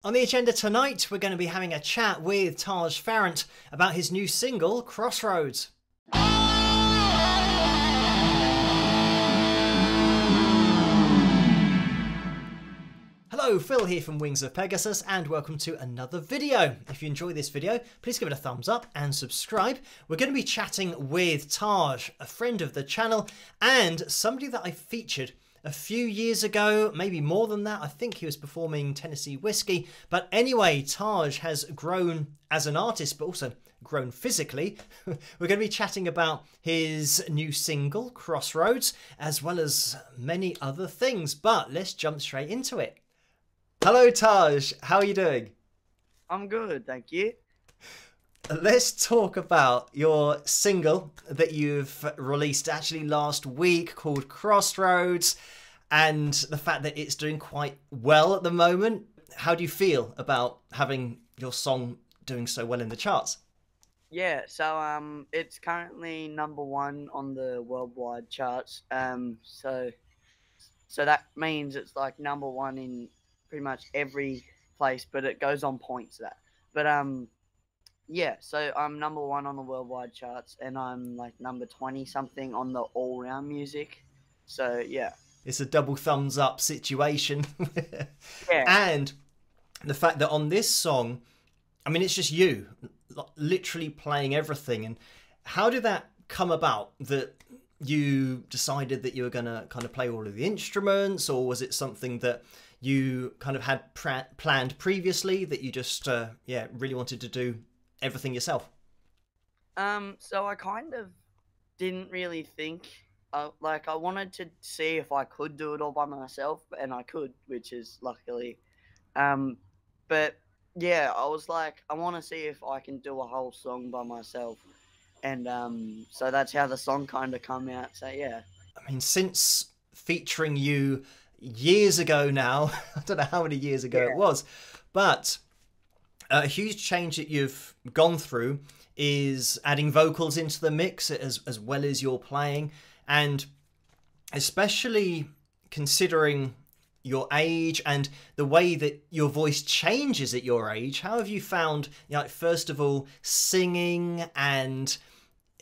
On the agenda tonight, we're going to be having a chat with Taj Farrant about his new single, Crossroads. Hello, Phil here from Wings of Pegasus, and welcome to another video. If you enjoy this video, please give it a thumbs up and subscribe. We're going to be chatting with Taj, a friend of the channel, and somebody that I featured a few years ago, maybe more than that. I think he was performing Tennessee Whiskey. But anyway, Taj has grown as an artist, but also grown physically. We're going to be chatting about his new single, Crossroads, as well as many other things. But let's jump straight into it. Hello, Taj. How are you doing? I'm good, thank you. Let's talk about your single that you've released actually last week called Crossroads and the fact that it's doing quite well at the moment. How do you feel about having your song doing so well in the charts? Yeah, so it's currently #1 on the worldwide charts. So that means it's like #1 in pretty much every place, but it goes on points that. But yeah, so I'm #1 on the worldwide charts, and I'm like number 20 something on the all round music. So yeah. It's a double thumbs up situation. Yeah. And the fact that on this song, I mean, it's just you literally playing everything. And how did that come about, that you decided that you were going to kind of play all of the instruments, or was it something that you kind of had planned previously that you just really wanted to do everything yourself? So I kind of didn't really think, like I wanted to see if I could do it all by myself, and I could, which is luckily. But yeah, I was like, I want to see if I can do a whole song by myself, and so that's how the song kind of come out. So yeah. I mean, since featuring you years ago now, I don't know how many years ago it was, but a huge change that you've gone through is adding vocals into the mix as well as your playing, and especially considering your age and the way that your voice changes at your age. How have you found, first of all, singing, and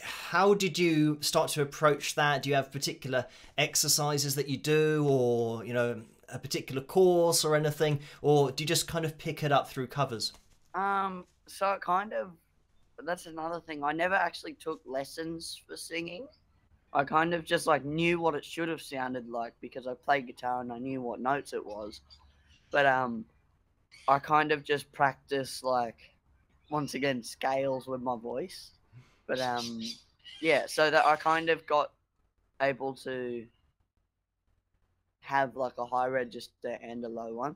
how did you start to approach that? Do you have particular exercises that you do, or a particular course or anything, or do you just kind of pick it up through covers? So it kind of, that's another thing. I never actually took lessons for singing. I kind of just like knew what it should have sounded like because I played guitar and I knew what notes it was. But I kind of just practiced, like, once again, scales with my voice. But yeah, so that I kind of got able to have like a high register and a low one.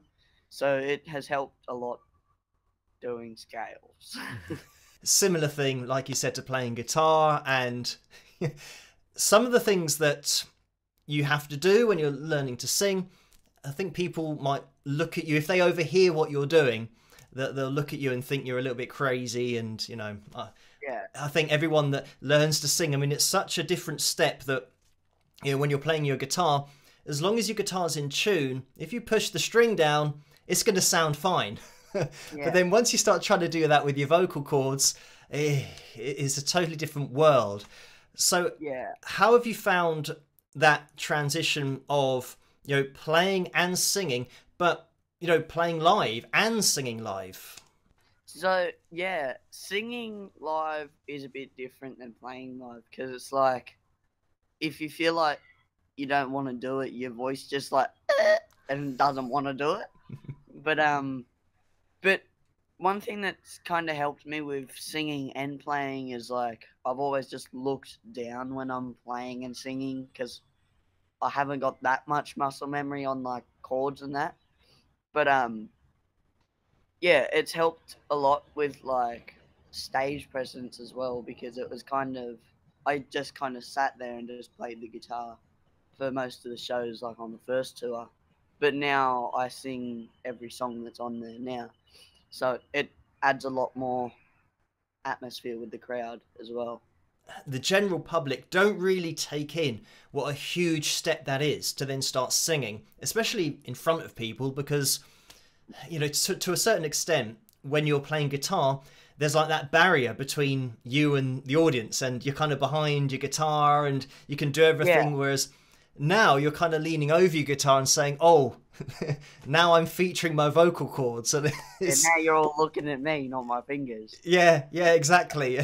So it has helped a lot doing scales. Similar thing, like you said, to playing guitar, and some of the things that you have to do when you're learning to sing. I think people might look at you, if they overhear what you're doing, that they'll look at you and think you're a little bit crazy. And Yeah. I think everyone that learns to sing, I mean, it's such a different step that, when you're playing your guitar, as long as your guitar's in tune, if you push the string down, it's going to sound fine. But then once you start trying to do that with your vocal cords, it's a totally different world. So Yeah. how have you found that transition of, playing and singing, but, playing live and singing live? So yeah, singing live is a bit different than playing live, because it's like, if you feel like you don't want to do it, your voice just like and doesn't want to do it. But one thing that's kind of helped me with singing and playing is, like, I've always just looked down when I'm playing and singing, because I haven't got that much muscle memory on like chords and that. But yeah, it's helped a lot with like stage presence as well, because it was kind of, I just kind of sat there and just played the guitar for most of the shows, like on the first tour. But now I sing every song that's on there now. So it adds a lot more atmosphere with the crowd as well. The general public don't really take in what a huge step that is to then start singing, especially in front of people, because you know, to a certain extent, when you're playing guitar, there's like that barrier between you and the audience, and you're kind of behind your guitar and you can do everything. Yeah. Whereas now you're kind of leaning over your guitar and saying, oh, now I'm featuring my vocal cords. So And now you're all looking at me, not my fingers. yeah, exactly.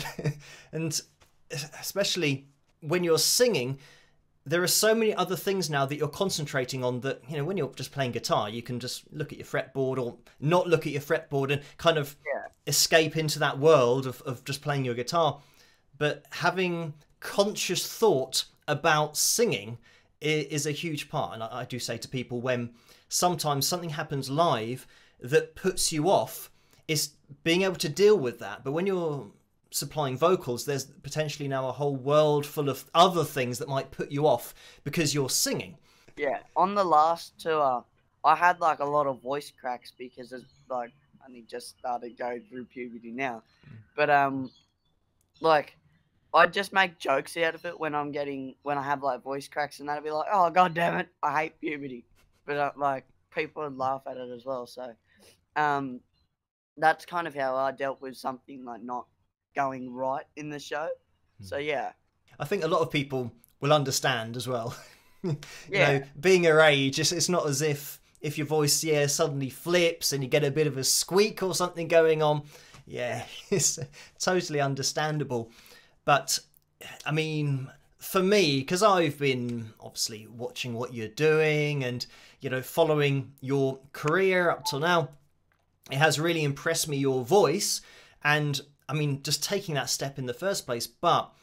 And especially when you're singing, there are so many other things now that you're concentrating on that, you know, when you're just playing guitar, you can just look at your fretboard or not look at your fretboard and kind of escape into that world of just playing your guitar. But having conscious thought about singing is a huge part. And I do say to people, when sometimes something happens live that puts you off, is being able to deal with that. But when you're supplying vocals, there's potentially now a whole world full of other things that might put you off because you're singing. Yeah, on the last tour, I had like a lot of voice cracks because it's like I only just started going through puberty now. But like I just make jokes out of it when I have like voice cracks, and that'd be like, oh god damn it, I hate puberty. But like people would laugh at it as well. So that's kind of how I dealt with something like not going right in the show. So yeah, I think a lot of people will understand as well. You yeah, know, being your age, it's not as if your voice suddenly flips and you get a bit of a squeak or something going on. Yeah, it's totally understandable. But I mean, for me, because I've been obviously watching what you're doing and, you know, following your career up till now, it has really impressed me, your voice. And I mean, just taking that step in the first place, but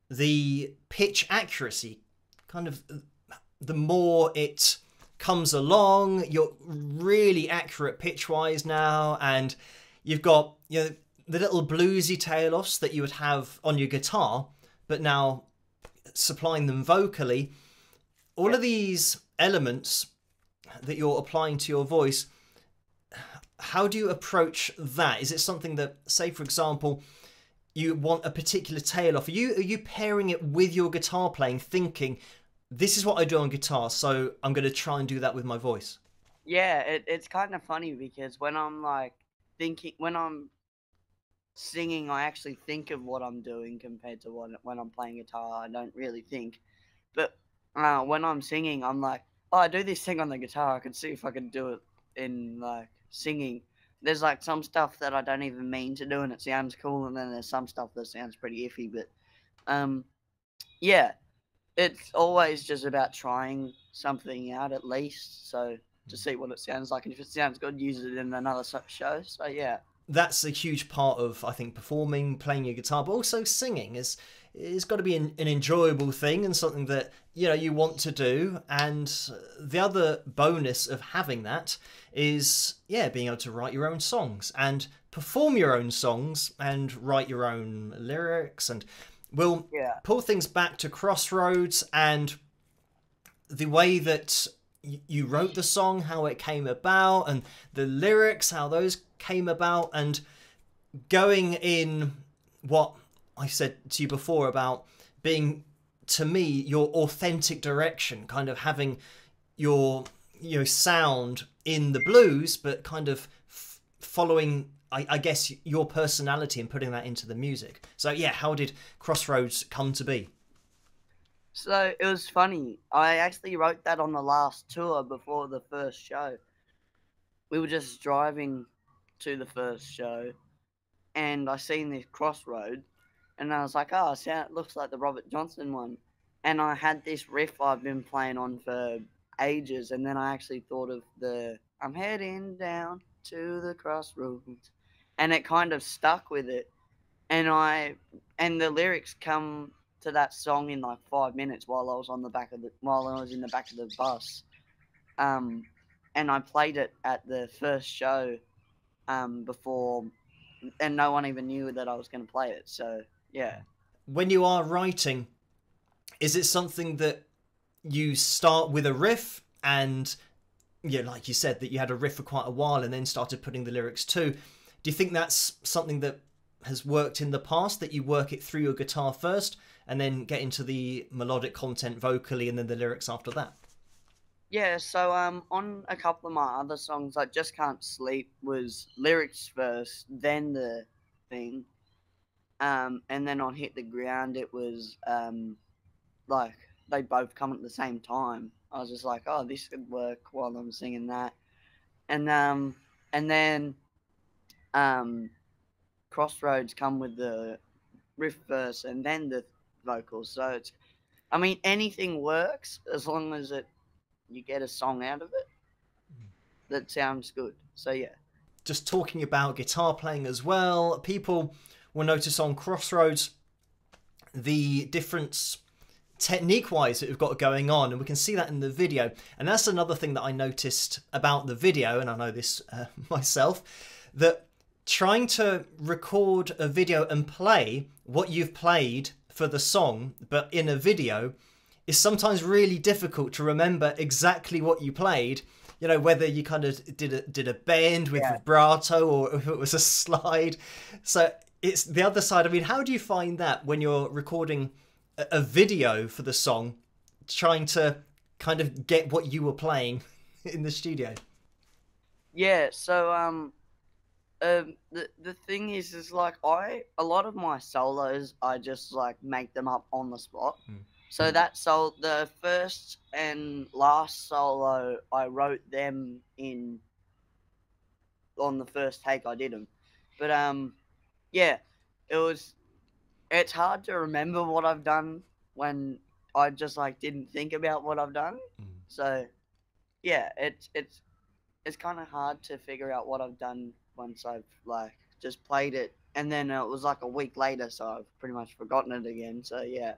the pitch accuracy, kind of the more it comes along, you're really accurate pitch-wise now, and you've got, you know, the little bluesy tail-offs that you would have on your guitar, but now supplying them vocally. All of these elements that you're applying to your voice, how do you approach that? Is it something that, say for example, you want a particular tail off? Are you pairing it with your guitar playing, thinking, this is what I do on guitar, so I'm going to try and do that with my voice? yeah. It's kind of funny because when I'm like when I'm singing, I actually think of what I'm doing compared to when I'm playing guitar. I don't really think, but when I'm singing, I'm like, oh, I do this thing on the guitar. I can see if I can do it in like singing. There's like some stuff that I don't even mean to do and it sounds cool, and then there's some stuff that sounds pretty iffy. But yeah, it's always just about trying something out at least, so to see what it sounds like, and if it sounds good, use it in another show. So yeah, that's a huge part of, I think, performing, playing your guitar, but also singing is got to be an enjoyable thing and something that, you know, you want to do. And the other bonus of having that is, yeah, being able to write your own songs and perform your own songs and write your own lyrics. And we'll pull things back to Crossroads and the way that you wrote the song, how it came about, and the lyrics, how those came about, and going in what I said to you before about being, to me, your authentic direction, kind of having your sound in the blues, but kind of following, I guess, your personality and putting that into the music. So yeah, how did Crossroads come to be? so it was funny. I actually wrote that on the last tour before the first show. We were just driving to the first show, and I seen this Crossroad, and I was like, oh, it looks like the Robert Johnson one. And I had this riff I've been playing on for ages, and then I actually thought of I'm heading down to the crossroads, and it kind of stuck with it. And the lyrics come to that song in like 5 minutes while I was in the back of the bus. And I played it at the first show before, and no one even knew that I was going to play it. So yeah. When you are writing, is it something that you start with a riff and, yeah, like you said, that you had a riff for quite a while and then started putting the lyrics too? Do you think that's something that has worked in the past, that you work it through your guitar first and then get into the melodic content vocally and then the lyrics after that? Yeah, so on a couple of my other songs, like Just Can't Sleep was lyrics first, then the thing. And then on Hit the Ground it was like they both come at the same time. I was just like, oh, this could work while I'm singing that. And then um Crossroads come with the riff verse and then the vocals. So it's, I mean, anything works as long as it you get a song out of it that sounds good. So yeah. Just talking about guitar playing as well, people will notice on Crossroads the difference technique wise that we've got going on, and we can see that in the video. And that's another thing that I noticed about the video, and I know this myself, that trying to record a video and play what you've played for the song but in a video is sometimes really difficult to remember exactly what you played, you know, whether you kind of did a bend with vibrato or if it was a slide. So it's the other side. I mean, how do you find that when you're recording a video for the song, trying to kind of get what you were playing in the studio? Yeah, so the thing is like a lot of my solos I just like make them up on the spot. So the first and last solo I wrote them in on the first take I did them. But yeah, it's hard to remember what I've done when I just like didn't think about what I've done. So yeah, it's kind of hard to figure out what I've done once I've like just played it, and then it was like a week later, so I've pretty much forgotten it again. So yeah.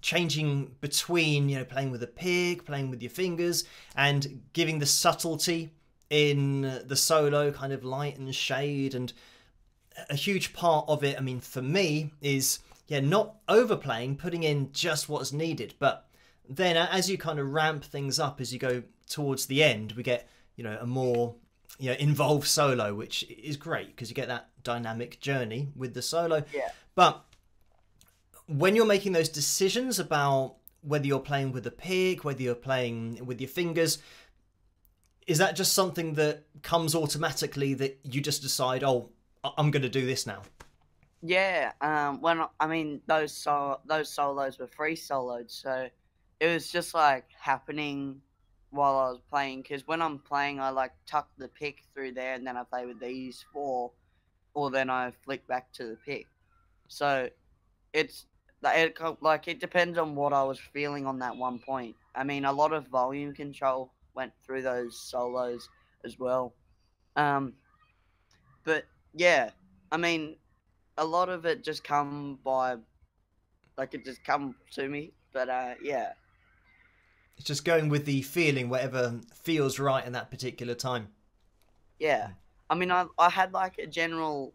Changing between, you know, playing with a pick, playing with your fingers, and giving the subtlety in the solo, kind of light and shade. And a huge part of it, I mean, for me, is not overplaying, putting in just what's needed. But then as you kind of ramp things up as you go towards the end, we get, you know, a more, you know, involved solo, which is great because you get that dynamic journey with the solo. Yeah. But when you're making those decisions about whether you're playing with a pick, whether you're playing with your fingers, is that just something that comes automatically that you just decide, oh, I'm going to do this now? Yeah. When I mean those solos were free solos, so it was just like happening while I was playing. Because when I'm playing, I like tuck the pick through there, and then I play with these four, or then I flick back to the pick. So it's like it depends on what I was feeling on that one point. I mean, a lot of volume control went through those solos as well. But yeah, I mean, a lot of it just come by, like it just come to me. But yeah, it's just going with the feeling, whatever feels right in that particular time. Yeah, I mean, I had like a general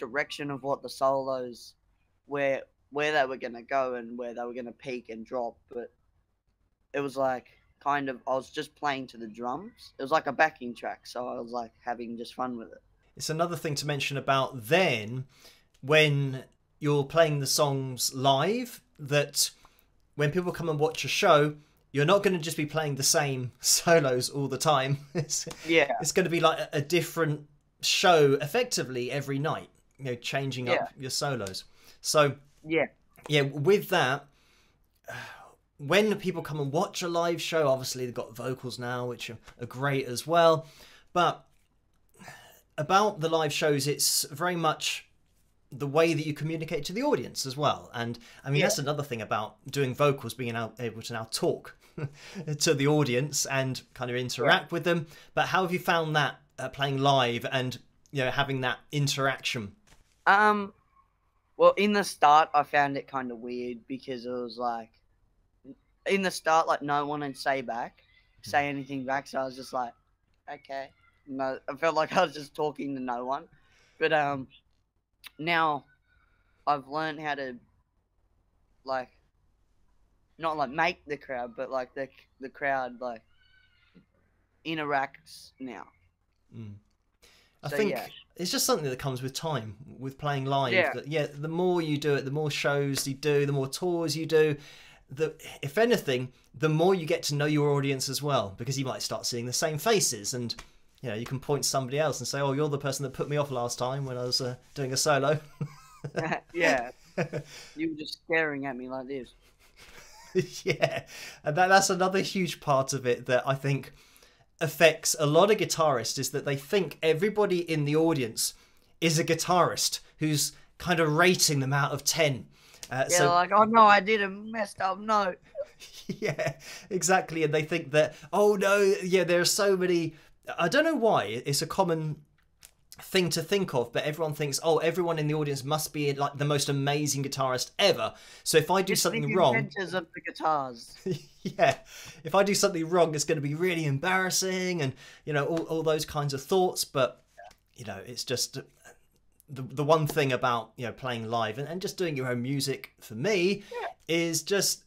direction of what the solos, where they were gonna go and where they were gonna peak and drop, but it was like kind of I was just playing to the drums. It was like a backing track, so I was like having just fun with it. It's another thing to mention about then when you're playing the songs live, that when people come and watch a show, you're not going to just be playing the same solos all the time. It's going to be like a different show effectively every night, you know, changing up your solos. So yeah, with that, when people come and watch a live show, obviously they've got vocals now, which are great as well. But about the live shows, it's very much the way that you communicate to the audience as well. And I mean, that's another thing about doing vocals, being able to now talk to the audience and kind of interact with them. But how have you found that playing live and, you know, having that interaction? Well, in the start, I found it kind of weird because it was like, in the start, like no one would say anything back. So I was just like, okay. No, I felt like I was just talking to no one. But now I've learned how to like not like make the crowd, but like the crowd like interacts now. I think it's just something that comes with time, with playing live. The more you do it, the more shows you do, the more tours you do, if anything, the more you get to know your audience as well, because you might start seeing the same faces, and you know, you can point to somebody else and say, "Oh, you're the person that put me off last time when I was doing a solo." Yeah, you were just staring at me like this. Yeah, and that's another huge part of it that I think affects a lot of guitarists, is that they think everybody in the audience is a guitarist who's kind of rating them out of 10. So like, oh no, I did a messed up note. Yeah, exactly. And they think that, oh no, yeah, there are so many. I don't know why it's a common thing to think of, but everyone thinks, oh, everyone in the audience must be like the most amazing guitarist ever. So if I do something wrong, inventors of the guitars. Yeah, if I do something wrong, it's going to be really embarrassing, and you know, all those kinds of thoughts. But you know, it's just the one thing about, you know, playing live and just doing your own music for me is just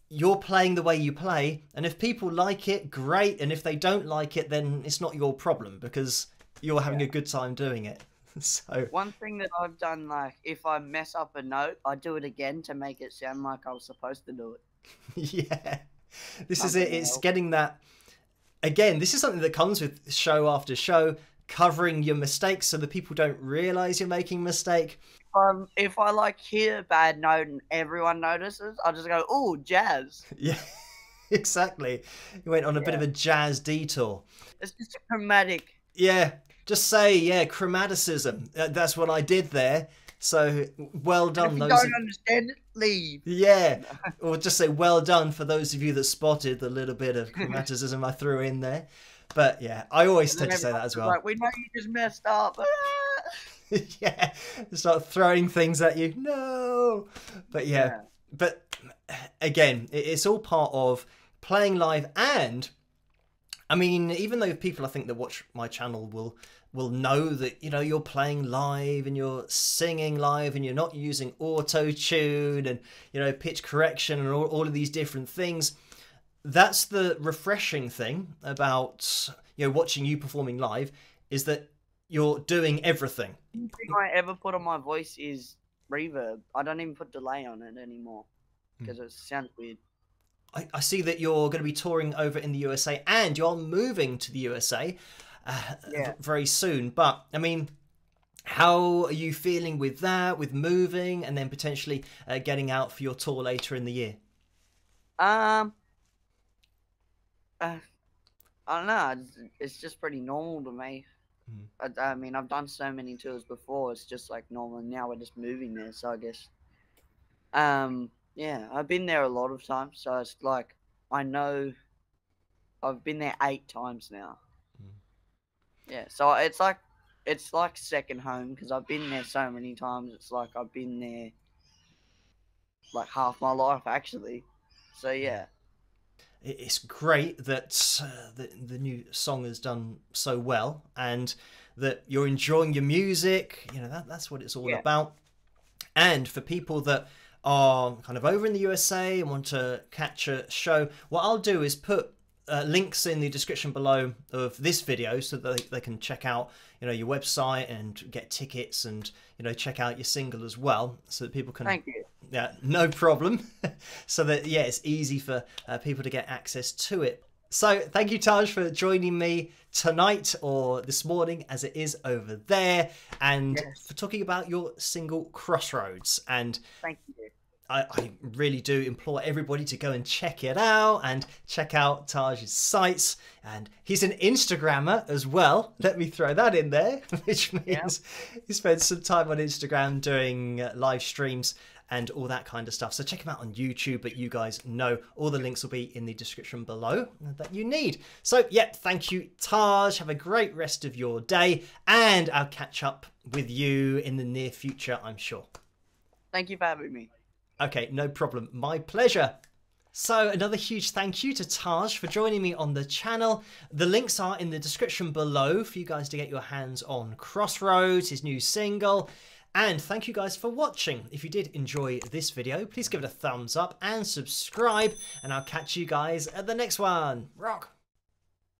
you're playing the way you play, and if people like it, great, and if they don't like it, then it's not your problem because you're having a good time doing it. So one thing that I've done, like if I mess up a note, I do it again to make it sound like I was supposed to do it. Yeah, this is it. It's getting that again. This is something that comes with show after show, covering your mistakes so that people don't realize you're making a mistake. If I like hear a bad note and everyone notices, I'll just go, "Oh, jazz." Yeah, exactly. You went on a bit of a jazz detour. It's just a chromatic. Yeah, just say, yeah, chromaticism. That's what I did there. So well done. If you don't understand it, leave. Yeah, or just say well done for those of you that spotted the little bit of chromaticism I threw in there. But yeah, I always tend to say that as well. Like, we know you just messed up. Yeah, start throwing things at you. No, but yeah, but again, it's all part of playing live. And I mean, even though people I think that watch my channel will know that, you know, you're playing live and you're singing live and you're not using auto tune and, you know, pitch correction and all of these different things. That's the refreshing thing about, you know, watching you performing live, is that you're doing everything. The only thing I ever put on my voice is reverb. I don't even put delay on it anymore because it sounds weird. I see that you're going to be touring over in the USA and you're moving to the USA very soon. But, I mean, how are you feeling with that, with moving and then potentially getting out for your tour later in the year? I don't know. It's just pretty normal to me. I mean, I've done so many tours before. It's just like normal. Now we're just moving there, so I guess. Yeah, I've been there a lot of times, so it's like I know. I've been there 8 times now. Yeah, so it's like second home because I've been there so many times. It's like I've been there like half my life actually. So yeah. It's great that the new song has done so well and that you're enjoying your music. You know, that's what it's all about. And for people that are kind of over in the USA and want to catch a show, what I'll do is put links in the description below of this video so that they can check out, you know, your website and get tickets and, you know, check out your single as well, so that people can. Thank you. Yeah, no problem. So that, yeah, it's easy for people to get access to it. So thank you, Taj, for joining me tonight, or this morning as it is over there, and for talking about your single Crossroads. And thank you. I really do implore everybody to go and check it out and check out Taj's sites. And he's an Instagrammer as well. Let me throw that in there, which means he spends some time on Instagram doing live streams and all that kind of stuff. So check him out on YouTube, but you guys know all the links will be in the description below that you need. So yeah, thank you, Taj. Have a great rest of your day, and I'll catch up with you in the near future, I'm sure. Thank you for having me. Okay, no problem. My pleasure. So another huge thank you to Taj for joining me on the channel. The links are in the description below for you guys to get your hands on Crossroads, his new single. And thank you guys for watching. If you did enjoy this video, please give it a thumbs up and subscribe. And I'll catch you guys at the next one. Rock!